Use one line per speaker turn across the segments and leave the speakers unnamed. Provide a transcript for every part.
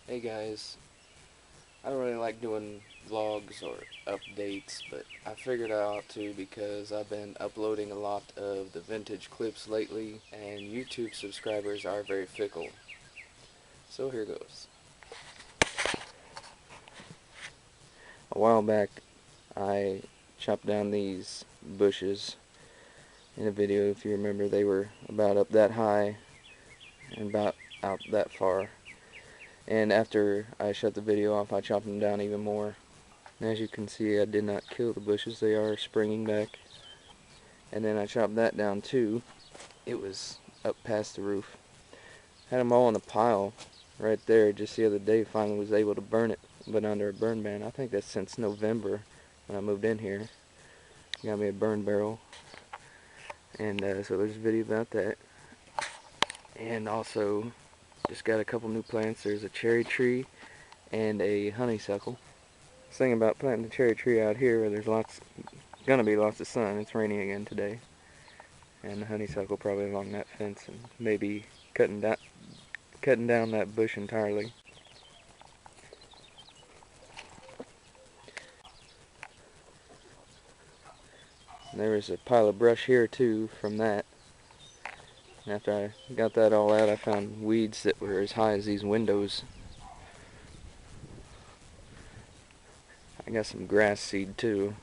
Hey guys, I don't really like doing vlogs or updates, but I figured I ought to because I've been uploading a lot of the vintage clips lately, and YouTube subscribers are very fickle. So here goes. A while back, I chopped down these bushes in a video. If you remember, they were about up that high and about out that far. And after I shut the video off, I chopped them down even more. And as you can see, I did not kill the bushes. They are springing back. And then I chopped that down too. It was up past the roof. Had them all in a pile right there just the other day. Finally was able to burn it, but under a burn ban. I think that's since November when I moved in here. Got me a burn barrel. And so there's a video about that. And also just got a couple new plants. There's a cherry tree and a honeysuckle. This thing about planting the cherry tree out here where there's gonna be lots of sun. It's raining again today. And the honeysuckle probably along that fence, and maybe cutting down that bush entirely. And there was a pile of brush here too from that. And after I got that all out, I found weeds that were as high as these windows. I got some grass seed too.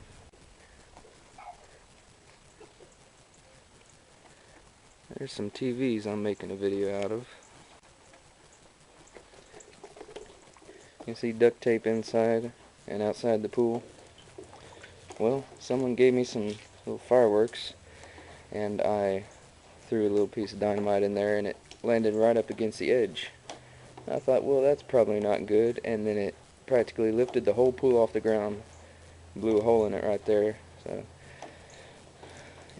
There's some TVs I'm making a video out of. You can see duct tape inside and outside the pool. Well, someone gave me some little fireworks, and I threw a little piece of dynamite in there, and it landed right up against the edge. I thought, well, that's probably not good, and then it practically lifted the whole pool off the ground, blew a hole in it right there. So,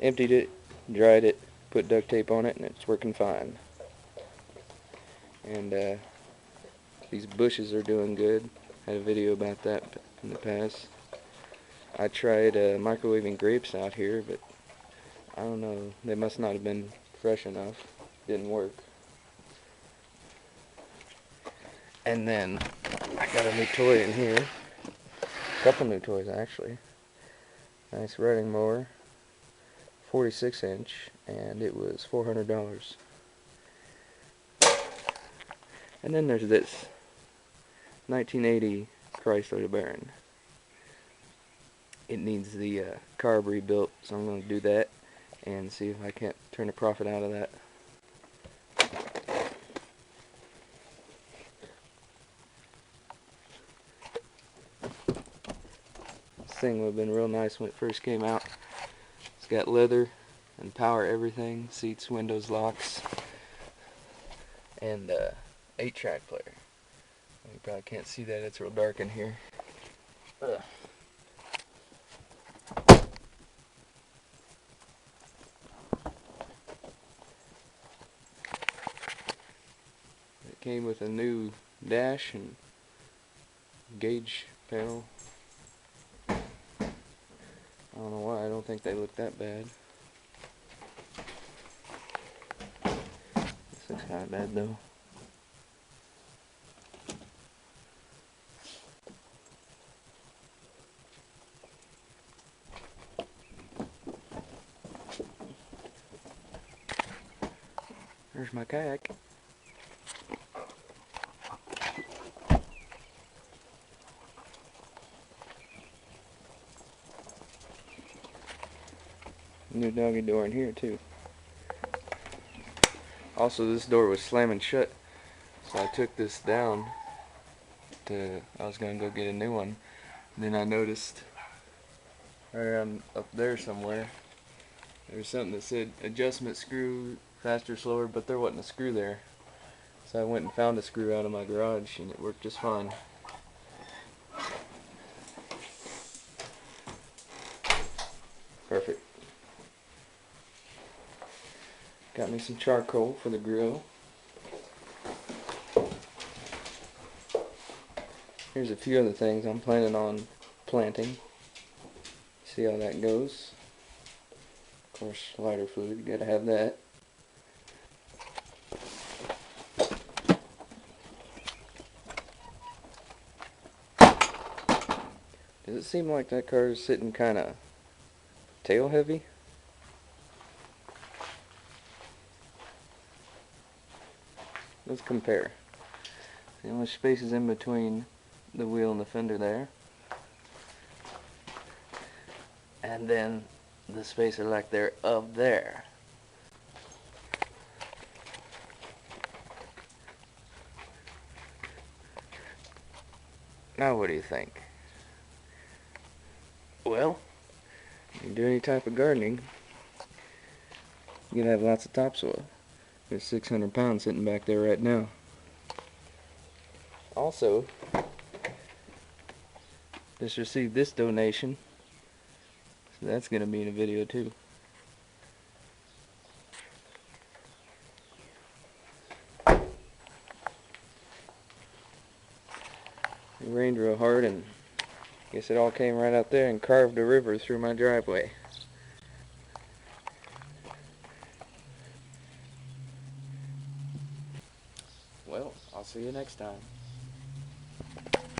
emptied it, dried it, put duct tape on it, and it's working fine. And these bushes are doing good. Had a video about that in the past. I tried microwaving grapes out here, but I don't know, they must not have been fresh enough. Didn't work. And then I got a new toy in here. A couple new toys actually. Nice riding mower, 46 inch, and it was $400. And then there's this 1980 Chrysler Baron. It needs the carb rebuilt, so I'm going to do that and see if I can't turn a profit out of that. This thing would have been real nice when it first came out. It's got leather and power everything, seats, windows, locks, and 8-track player. You probably can't see that, it's real dark in here. Ugh. It came with a new dash and gauge panel. I don't know why, I don't think they look that bad. This looks kind of bad though. There's my kayak. New doggy door in here too. Also, this door was slamming shut, so I took this down I was gonna go get a new one. Then I noticed right around up there somewhere there was something that said adjustment screw, faster, slower, but there wasn't a screw there. So I went and found a screw out of my garage and it worked just fine. Perfect. Got me some charcoal for the grill. Here's a few other things I'm planning on planting. See how that goes. Of course, lighter fluid, you gotta have that. Does it seem like that car is sitting kind of tail heavy? Let's compare. See how much space is in between the wheel and the fender there. And then the space or lack thereof there. Now what do you think? Well, if you do any type of gardening, you're gonna have lots of topsoil. There's 600 pounds sitting back there right now. Also, just received this donation, so that's gonna be in a video too. It rained real hard, and I guess it all came right out there and carved a river through my driveway. Well, I'll see you next time.